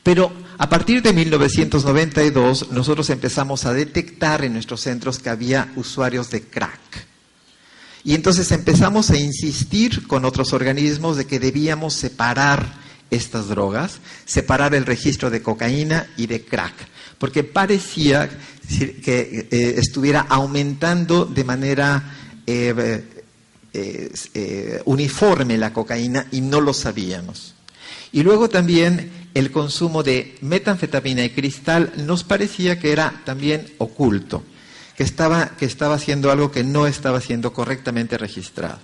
Pero a partir de 1992 nosotros empezamos a detectar en nuestros centros que había usuarios de crack. Y entonces empezamos a insistir con otros organismos de que debíamos separar estas drogas, separar el registro de cocaína y de crack, porque parecía que estuviera aumentando de manera uniforme la cocaína y no lo sabíamos. Y luego también el consumo de metanfetamina y cristal nos parecía que era también oculto, que estaba haciendo algo que no estaba siendo correctamente registrado.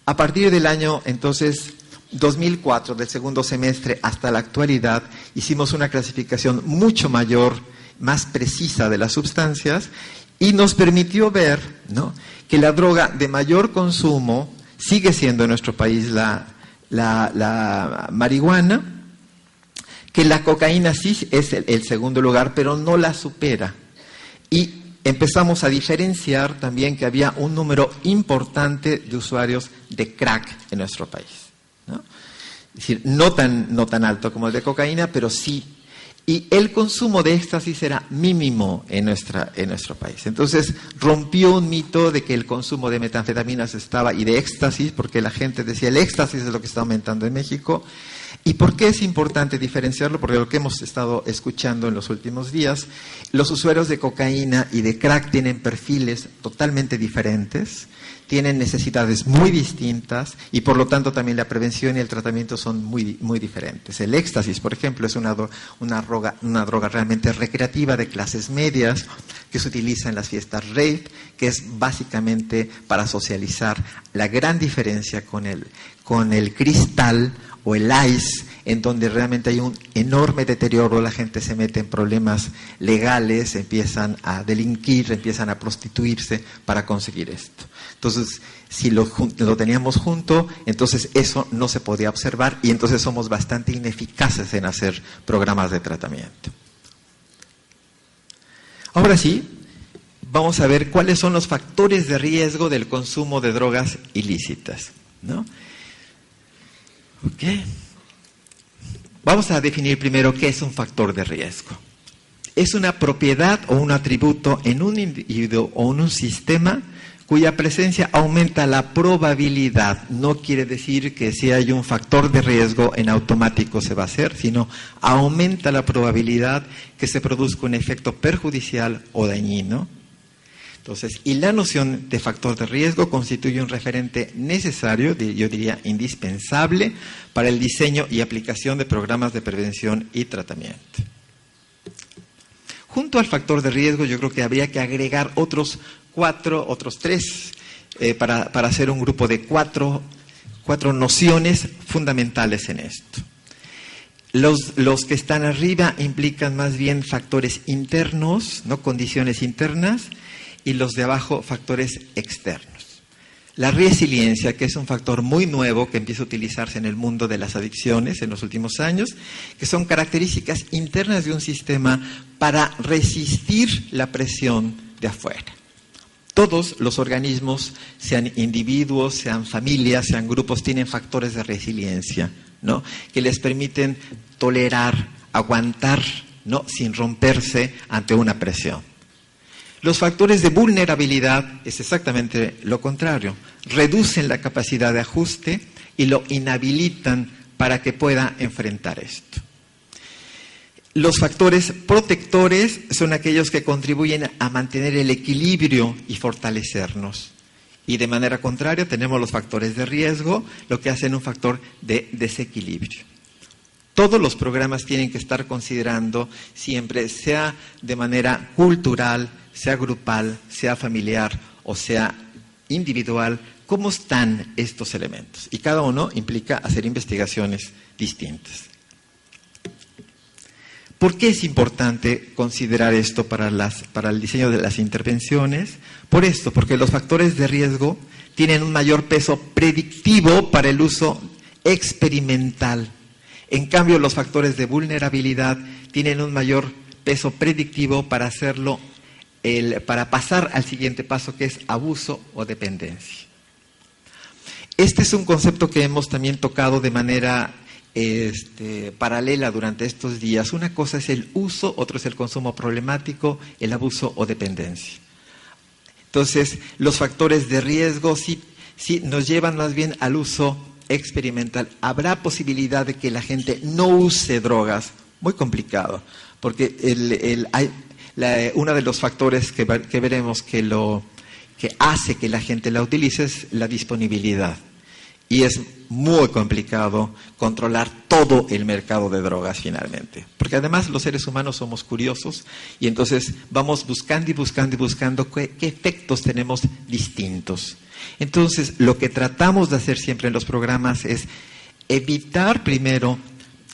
A partir del año, entonces, 2004, del segundo semestre hasta la actualidad, hicimos una clasificación mucho mayor, más precisa de las sustancias y nos permitió ver, ¿no?, que la droga de mayor consumo sigue siendo en nuestro país la marihuana, que la cocaína sí es el segundo lugar, pero no la supera. Y empezamos a diferenciar también que había un número importante de usuarios de crack en nuestro país, ¿no? Es decir, no tan alto como el de cocaína, pero sí. Y el consumo de éxtasis era mínimo en nuestro país. Entonces rompió un mito de que el consumo de metanfetaminas y de éxtasis, porque la gente decía el éxtasis es lo que está aumentando en México. ¿Y por qué es importante diferenciarlo? Porque lo que hemos estado escuchando en los últimos días, los usuarios de cocaína y de crack tienen perfiles totalmente diferentes, tienen necesidades muy distintas y por lo tanto también la prevención y el tratamiento son muy, muy diferentes. El éxtasis, por ejemplo, es una droga realmente recreativa de clases medias que se utiliza en las fiestas rave, que es básicamente para socializar. La gran diferencia con el cristal o el ice, en donde realmente hay un enorme deterioro, la gente se mete en problemas legales, empiezan a delinquir, empiezan a prostituirse para conseguir esto. Entonces, si lo teníamos junto, entonces eso no se podía observar y entonces somos bastante ineficaces en hacer programas de tratamiento. Ahora sí, vamos a ver cuáles son los factores de riesgo del consumo de drogas ilícitas, ¿no? Okay. Vamos a definir primero qué es un factor de riesgo. Es una propiedad o un atributo en un individuo o en un sistema cuya presencia aumenta la probabilidad. No quiere decir que si hay un factor de riesgo en automático se va a hacer, sino aumenta la probabilidad que se produzca un efecto perjudicial o dañino. Entonces, y la noción de factor de riesgo constituye un referente necesario, yo diría indispensable, para el diseño y aplicación de programas de prevención y tratamiento. Junto al factor de riesgo, yo creo que habría que agregar otros tres, para hacer un grupo de cuatro nociones fundamentales en esto. Los que están arriba implican más bien factores internos, no condiciones internas, y los de abajo factores externos. La resiliencia, que es un factor muy nuevo que empieza a utilizarse en el mundo de las adicciones en los últimos años, que son características internas de un sistema para resistir la presión de afuera. Todos los organismos, sean individuos, sean familias, sean grupos, tienen factores de resiliencia, ¿no?, que les permiten tolerar, aguantar, ¿no?, sin romperse ante una presión. Los factores de vulnerabilidad es exactamente lo contrario. Reducen la capacidad de ajuste y lo inhabilitan para que pueda enfrentar esto. Los factores protectores son aquellos que contribuyen a mantener el equilibrio y fortalecernos. Y de manera contraria tenemos los factores de riesgo, lo que hacen un factor de desequilibrio. Todos los programas tienen que estar considerando siempre, sea de manera cultural, sea grupal, sea familiar o sea individual, cómo están estos elementos. Y cada uno implica hacer investigaciones distintas. ¿Por qué es importante considerar esto para el diseño de las intervenciones? Por esto, porque los factores de riesgo tienen un mayor peso predictivo para el uso experimental. En cambio, los factores de vulnerabilidad tienen un mayor peso predictivo para hacerlo, para pasar al siguiente paso, que es abuso o dependencia. Este es un concepto que hemos también tocado de manera paralela durante estos días. Una cosa es el uso, otro es el consumo problemático, el abuso o dependencia. Entonces, los factores de riesgo sí nos llevan más bien al uso experimental. ¿Habrá posibilidad de que la gente no use drogas? Muy complicado, porque uno de los factores que veremos que hace que la gente la utilice es la disponibilidad. Y es muy complicado controlar todo el mercado de drogas finalmente. Porque además los seres humanos somos curiosos y entonces vamos buscando y buscando y buscando qué efectos tenemos distintos. Entonces, lo que tratamos de hacer siempre en los programas es evitar primero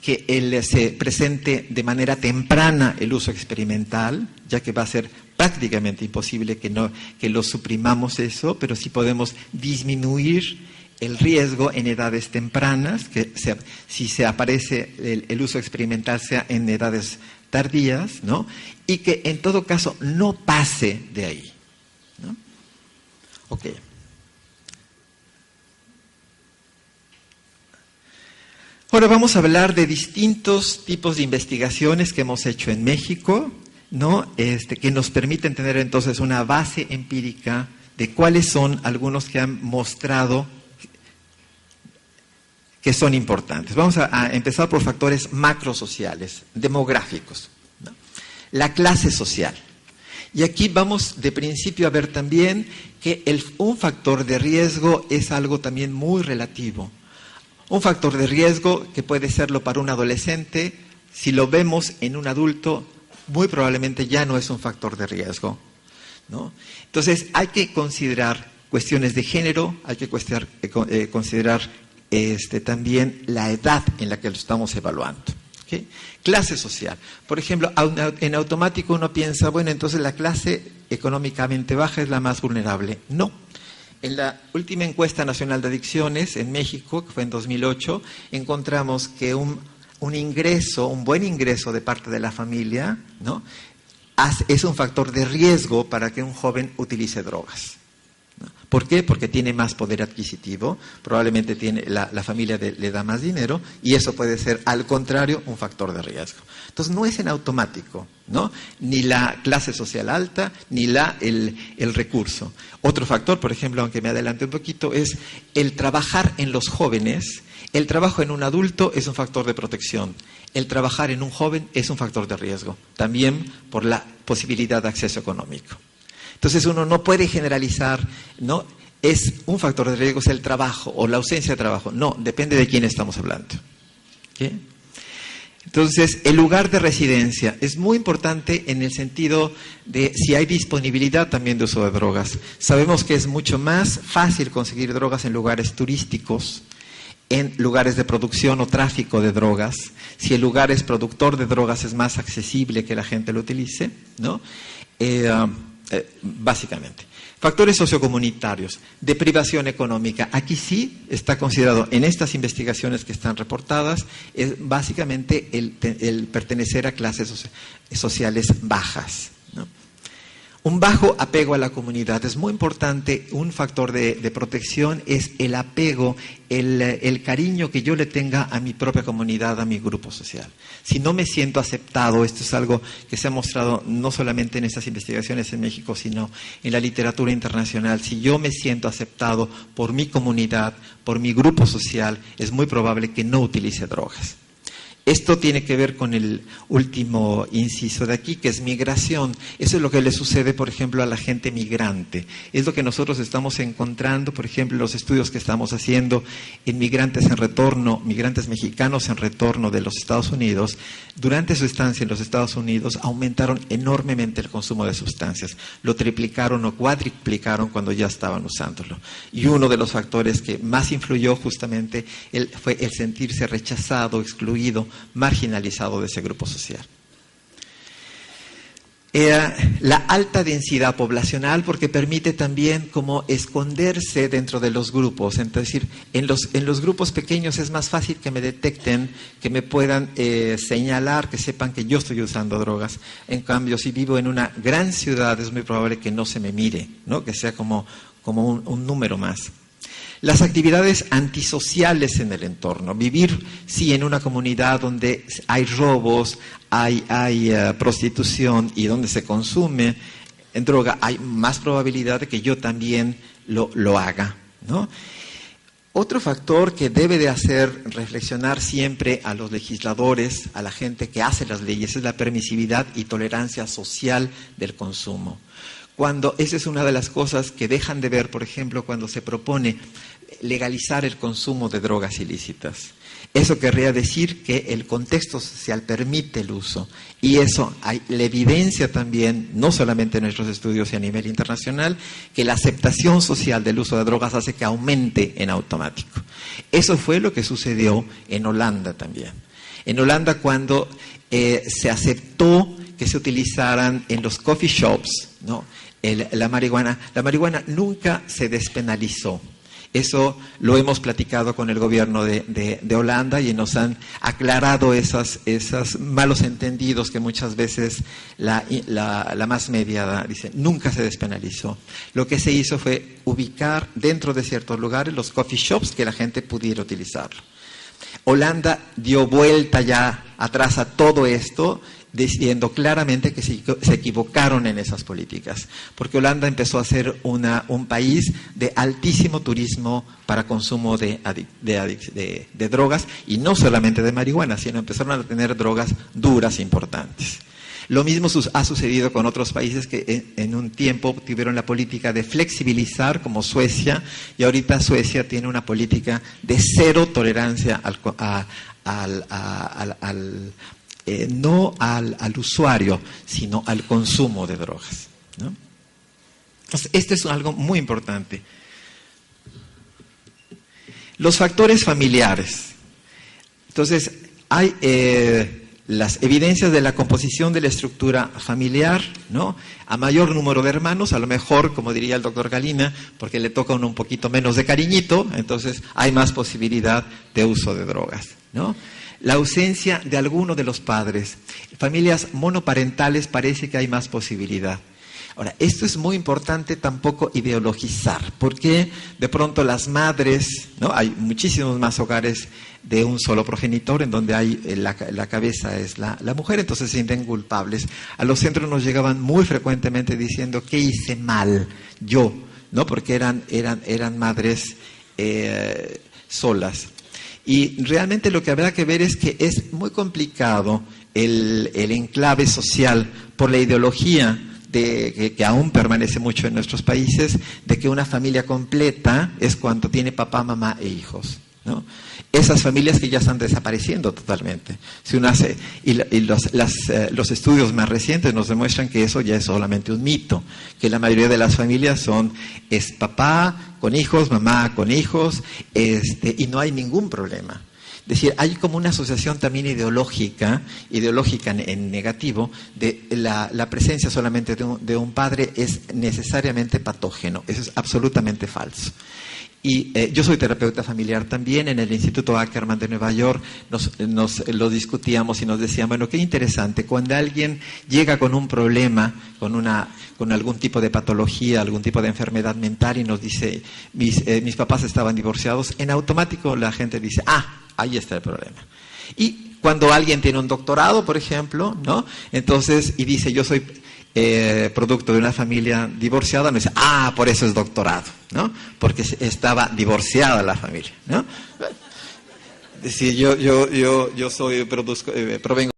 que se presente de manera temprana el uso experimental, ya que va a ser prácticamente imposible que lo suprimamos eso, pero sí podemos disminuir el riesgo en edades tempranas, que si se aparece el uso experimental sea en edades tardías, ¿no? Y que en todo caso no pase de ahí, ¿no? Ok. Ahora vamos a hablar de distintos tipos de investigaciones que hemos hecho en México, ¿no? Que nos permiten tener entonces una base empírica de cuáles son algunos que han mostrado que son importantes. Vamos a empezar por factores macrosociales, demográficos, ¿no? La clase social. Y aquí vamos de principio a ver también que un factor de riesgo es algo también muy relativo. Un factor de riesgo que puede serlo para un adolescente, si lo vemos en un adulto, muy probablemente ya no es un factor de riesgo, ¿no? Entonces hay que considerar cuestiones de género, hay que considerar también la edad en la que lo estamos evaluando. ¿Okay? Clase social. Por ejemplo, en automático uno piensa, bueno, entonces la clase económicamente baja es la más vulnerable. No. En la última encuesta nacional de adicciones en México, que fue en 2008, encontramos que un buen ingreso de parte de la familia, ¿no? Es un factor de riesgo para que un joven utilice drogas. ¿Por qué? Porque tiene más poder adquisitivo, probablemente la familia le da más dinero y eso puede ser, al contrario, un factor de riesgo. Entonces, no es en automático, ¿no? Ni la clase social alta, ni el recurso. Otro factor, por ejemplo, aunque me adelante un poquito, es el trabajar en los jóvenes. El trabajo en un adulto es un factor de protección. El trabajar en un joven es un factor de riesgo, también por la posibilidad de acceso económico. Entonces uno no puede generalizar, ¿no? Es un factor de riesgo, es el trabajo o la ausencia de trabajo. No, depende de quién estamos hablando. ¿Okay? Entonces, el lugar de residencia es muy importante en el sentido de si hay disponibilidad también de uso de drogas. Sabemos que es mucho más fácil conseguir drogas en lugares turísticos, en lugares de producción o tráfico de drogas. Si el lugar es productor de drogas es más accesible que la gente lo utilice, ¿no? Básicamente. Factores sociocomunitarios, deprivación económica. Aquí sí está considerado en estas investigaciones que están reportadas, es básicamente el pertenecer a clases sociales bajas, ¿no? Un bajo apego a la comunidad. Es muy importante, un factor de protección es el apego, el cariño que yo le tenga a mi propia comunidad, a mi grupo social. Si no me siento aceptado, esto es algo que se ha mostrado no solamente en estas investigaciones en México, sino en la literatura internacional. Si yo me siento aceptado por mi comunidad, por mi grupo social, es muy probable que no utilice drogas. Esto tiene que ver con el último inciso de aquí, que es migración. Eso es lo que le sucede, por ejemplo, a la gente migrante. Es lo que nosotros estamos encontrando, por ejemplo, en los estudios que estamos haciendo en migrantes en retorno, migrantes mexicanos en retorno de los Estados Unidos. Durante su estancia en los Estados Unidos aumentaron enormemente el consumo de sustancias. Lo triplicaron o cuadriplicaron cuando ya estaban usándolo. Y uno de los factores que más influyó justamente fue el sentirse rechazado, excluido, marginalizado de ese grupo social. La alta densidad poblacional, porque permite también como esconderse dentro de los grupos. Es decir, en los grupos pequeños es más fácil que me detecten, que me puedan señalar, que sepan que yo estoy usando drogas. En cambio, si vivo en una gran ciudad, es muy probable que no se me mire, ¿no? Que sea como un número más. Las actividades antisociales en el entorno. Vivir, sí, en una comunidad donde hay robos, hay prostitución y donde se consume en droga, hay más probabilidad de que yo también lo haga, ¿no? Otro factor que debe de hacer reflexionar siempre a los legisladores, a la gente que hace las leyes, es la permisividad y tolerancia social del consumo. Esa es una de las cosas que dejan de ver, por ejemplo, cuando se propone legalizar el consumo de drogas ilícitas. Eso querría decir que el contexto social permite el uso. Y eso hay la evidencia también, no solamente en nuestros estudios y a nivel internacional, que la aceptación social del uso de drogas hace que aumente en automático. Eso fue lo que sucedió en Holanda también. En Holanda, cuando se aceptó que se utilizaran en los coffee shops, ¿no? La marihuana nunca se despenalizó. Eso lo hemos platicado con el gobierno de Holanda y nos han aclarado esos malos entendidos que muchas veces la más media dice. Nunca se despenalizó. Lo que se hizo fue ubicar dentro de ciertos lugares los coffee shops que la gente pudiera utilizarlo. Holanda dio vuelta ya atrás a todo esto, diciendo claramente que se equivocaron en esas políticas, porque Holanda empezó a ser un país de altísimo turismo para consumo de drogas, y no solamente de marihuana, sino empezaron a tener drogas duras importantes. Lo mismo ha sucedido con otros países que en un tiempo tuvieron la política de flexibilizar, como Suecia, y ahorita Suecia tiene una política de cero tolerancia no al usuario, sino al consumo de drogas, ¿no? Entonces, esto es algo muy importante. Los factores familiares. Entonces, hay las evidencias de la composición de la estructura familiar, ¿no? A mayor número de hermanos, a lo mejor, como diría el doctor Galina, porque le toca un poquito menos de cariñito, entonces hay más posibilidad de uso de drogas, ¿no? La ausencia de alguno de los padres. Familias monoparentales parece que hay más posibilidad. Ahora, esto es muy importante tampoco ideologizar, porque de pronto las madres, ¿no? Hay muchísimos más hogares de un solo progenitor en donde hay la cabeza es la mujer, entonces se sienten culpables. A los centros nos llegaban muy frecuentemente diciendo, ¿qué hice mal yo? ¿No? Porque eran madres solas. Y realmente lo que habrá que ver es que es muy complicado el enclave social por la ideología que aún permanece mucho en nuestros países, de que una familia completa es cuando tiene papá, mamá e hijos, ¿no? Esas familias que ya están desapareciendo totalmente. Si uno hace, los estudios más recientes nos demuestran que eso ya es solamente un mito, que la mayoría de las familias es papá con hijos, mamá con hijos, y no hay ningún problema. Es decir, hay como una asociación también ideológica en negativo, de la presencia solamente de un padre es necesariamente patógeno. Eso es absolutamente falso. Y yo soy terapeuta familiar también. En el Instituto Ackerman de Nueva York nos lo discutíamos y nos decían, bueno, qué interesante, cuando alguien llega con un problema, con algún tipo de patología, algún tipo de enfermedad mental y nos dice, mis papás estaban divorciados, en automático la gente dice, ahí está el problema. Y cuando alguien tiene un doctorado, por ejemplo, ¿no? Entonces, y dice, yo soy producto de una familia divorciada, no dice, por eso es doctorado, ¿no? Porque estaba divorciada la familia, ¿no? Es decir, yo provengo